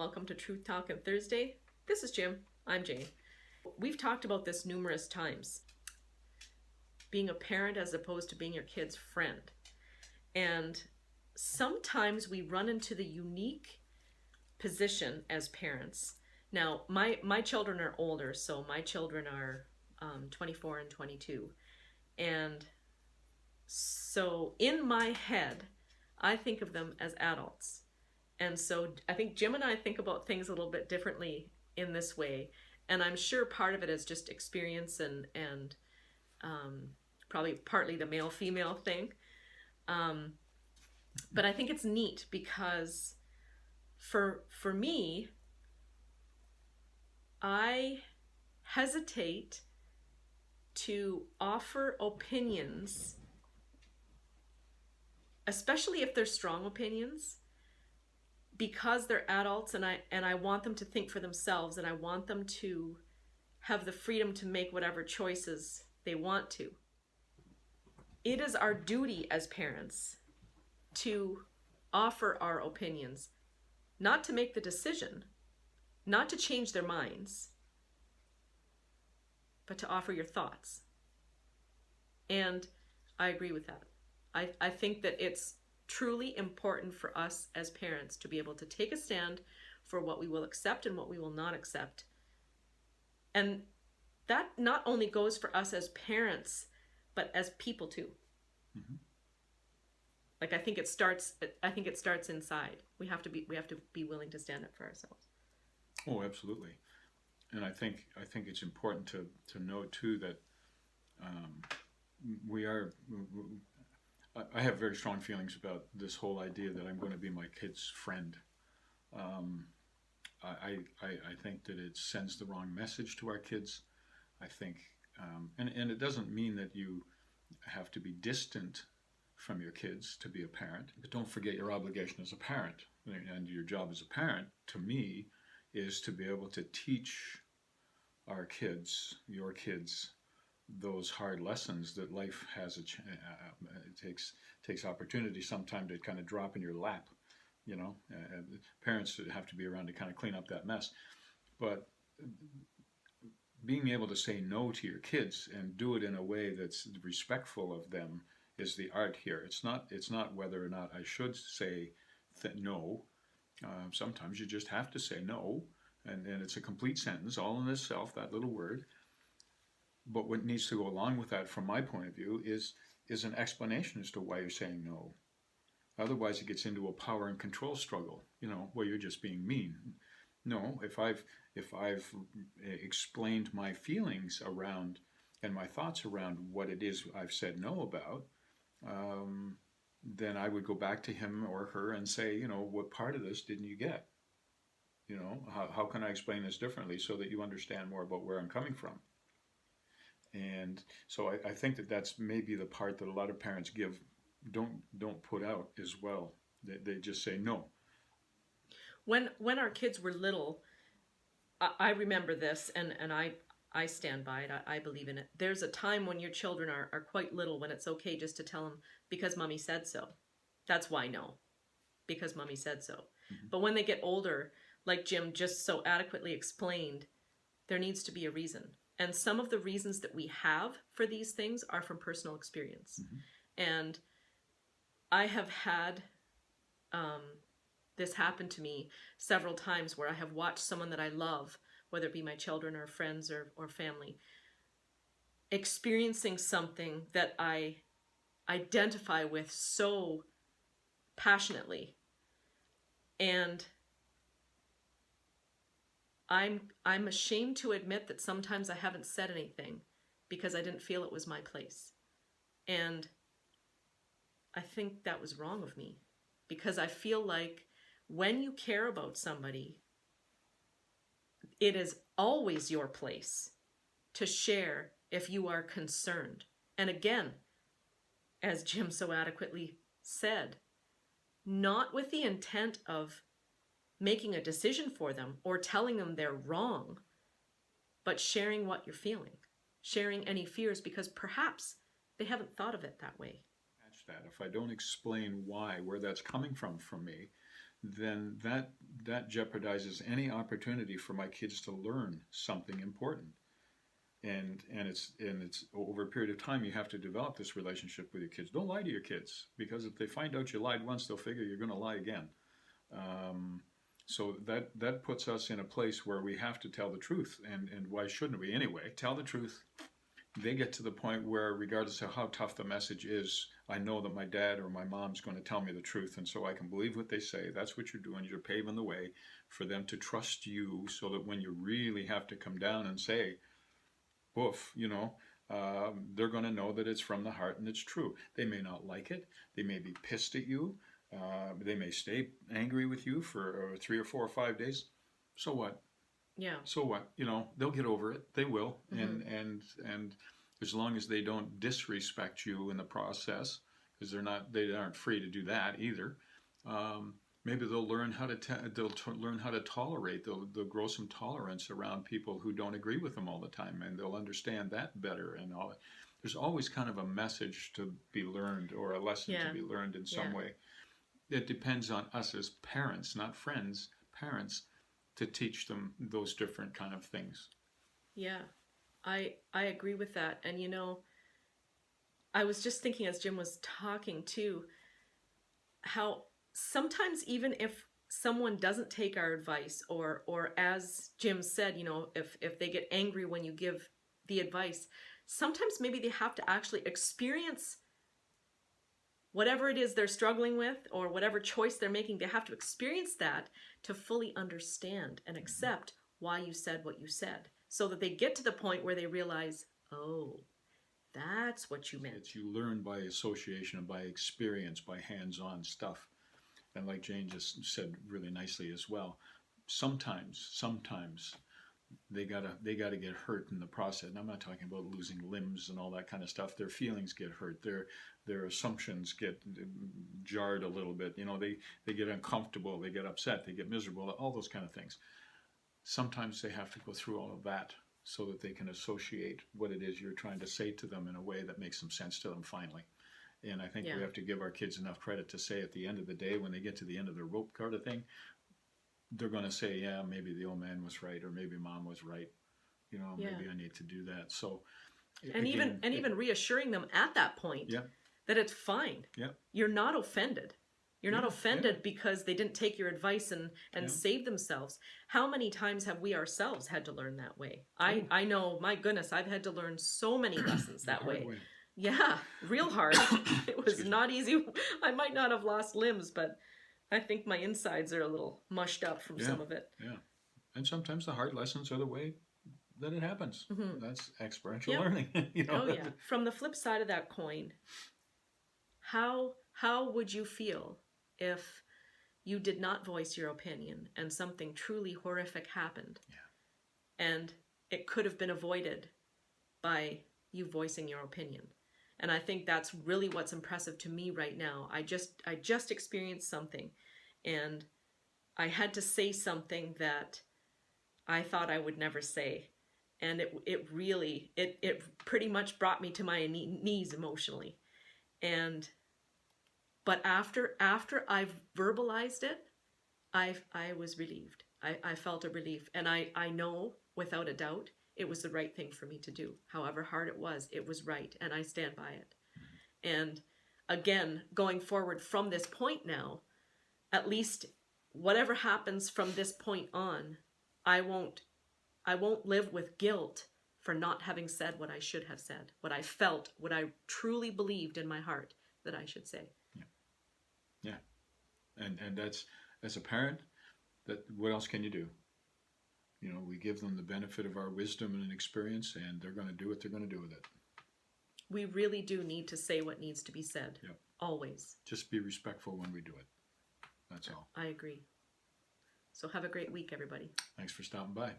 Welcome to Truth Talkin' Thursday. This is Jim. I'm Jane. We've talked about this numerous times. Being a parent as opposed to being your kid's friend. And sometimes we run into the unique position as parents. Now, my children are older, so my children are 24 and 22. And so in my head, I think of them as adults. And so I think Jim and I think about things a little bit differently in this way. And I'm sure part of it is just experience and probably partly the male-female thing. But I think it's neat because for me, I hesitate to offer opinions, especially if they're strong opinions, because they're adults and I want them to think for themselves, and I want them to have the freedom to make whatever choices they want to. It is our duty as parents to offer our opinions, not to make the decision, not to change their minds, but to offer your thoughts. And I agree with that. I think that it's truly important for us as parents to be able to take a stand for what we will accept and what we will not accept. And that not only goes for us as parents, but as people too. Mm-hmm. Like I think it starts inside. We have to be willing to stand up for ourselves. Oh, absolutely. And I think it's important to note too that I have very strong feelings about this whole idea that I'm going to be my kid's friend. I think that it sends the wrong message to our kids. I think, and it doesn't mean that you have to be distant from your kids to be a parent, but don't forget your obligation as a parent. And your job as a parent, to me, is to be able to teach our kids, your kids, those hard lessons that life has. It takes opportunity sometimes to kind of drop in your lap. You know, parents have to be around to kind of clean up that mess. But being able to say no to your kids and do it in a way that's respectful of them is the art here. It's not whether or not I should say no. Sometimes you just have to say no, and it's a complete sentence, all in itself, that little word. But what needs to go along with that, from my point of view, is an explanation as to why you're saying no. Otherwise, it gets into a power and control struggle. You know, well, you're just being mean. No, if I've explained my feelings around and my thoughts around what it is I've said no about, then I would go back to him or her and say, you know, what part of this didn't you get? You know, how can I explain this differently so that you understand more about where I'm coming from? And so I think that's maybe the part that a lot of parents don't put out as well. They just say no. When our kids were little, I remember this, and I stand by it. I believe in it. There's a time when your children are quite little when it's okay just to tell them, because mommy said so. That's why no. Because mommy said so. Mm-hmm. But when they get older, like Jim just so adequately explained, there needs to be a reason. And some of the reasons that we have for these things are from personal experience. Mm-hmm. And I have had this happen to me several times where I have watched someone that I love, whether it be my children or friends or family, experiencing something that I identify with so passionately. And I'm ashamed to admit that sometimes I haven't said anything because I didn't feel it was my place. And I think that was wrong of me, because I feel like when you care about somebody, it is always your place to share if you are concerned. And again, as Jim so adequately said, not with the intent of making a decision for them or telling them they're wrong, but sharing what you're feeling, sharing any fears, because perhaps they haven't thought of it that way. That if I don't explain why, where that's coming from me, then that jeopardizes any opportunity for my kids to learn something important. And it's over a period of time you have to develop this relationship with your kids. Don't lie to your kids, because if they find out you lied once, they'll figure you're going to lie again. So that puts us in a place where we have to tell the truth, and why shouldn't we anyway? Tell the truth. They get to the point where, regardless of how tough the message is, I know that my dad or my mom's going to tell me the truth, and so I can believe what they say. That's what you're doing. You're paving the way for them to trust you, so that when you really have to come down and say, "Woof," they're going to know that it's from the heart and it's true. They may not like it. They may be pissed at you. They may stay angry with you for 3 or 4 or 5 days. So what? Yeah. So what? They'll get over it. They will. Mm-hmm. And as long as they don't disrespect you in the process, because they aren't free to do that either. Maybe they'll learn how to learn how to tolerate. They'll grow some tolerance around people who don't agree with them all the time, and they'll understand that better. And all. There's always kind of a message to be learned, or a lesson to be learned in some way. It depends on us as parents, not friends, parents, to teach them those different kind of things. Yeah, I agree with that. And I was just thinking as Jim was talking too, how sometimes even if someone doesn't take our advice, or as Jim said, if they get angry when you give the advice, sometimes maybe they have to actually experience whatever it is they're struggling with, or whatever choice they're making. They have to experience that to fully understand and accept why you said what you said, so that they get to the point where they realize, oh, that's what you meant. It's you learn by association and by experience, by hands-on stuff. And like Jane just said really nicely as well, sometimes they gotta get hurt in the process. And I'm not talking about losing limbs and all that kind of stuff. Their feelings get hurt. Their assumptions get jarred a little bit. They get uncomfortable. They get upset. They get miserable. All those kind of things. Sometimes they have to go through all of that so that they can associate what it is you're trying to say to them in a way that makes some sense to them finally. And I think we have to give our kids enough credit to say, at the end of the day, when they get to the end of the rope kind of thing, they're going to say, yeah, maybe the old man was right, or maybe mom was right. Maybe I need to do that. So, and even reassuring them at that point that it's fine. Yeah. You're not offended. You're not offended because they didn't take your advice and save themselves. How many times have we ourselves had to learn that way? I know, my goodness, I've had to learn so many lessons that way. Yeah, real hard. It was not easy. I might not have lost limbs, but I think my insides are a little mushed up from some of it. Yeah. And sometimes the hard lessons are the way that it happens. Mm-hmm. That's experiential Yep. learning. Oh, yeah. From the flip side of that coin, how would you feel if you did not voice your opinion and something truly horrific happened? Yeah. And it could have been avoided by you voicing your opinion. And I think that's really what's impressive to me right now. I just experienced something, and I had to say something that I thought I would never say. And it really pretty much brought me to my knees emotionally. But after I verbalized it, I was relieved. I felt a relief. And I know without a doubt it was the right thing for me to do. However hard it was right. And I stand by it. And again, going forward from this point now, at least whatever happens from this point on, I won't live with guilt for not having said what I should have said, what I felt, what I truly believed in my heart that I should say. Yeah. And that's, as a parent, what else can you do? We give them the benefit of our wisdom and experience, and they're going to do what they're going to do with it. We really do need to say what needs to be said. Yep. Always. Just be respectful when we do it. That's all. I agree. So have a great week, everybody. Thanks for stopping by.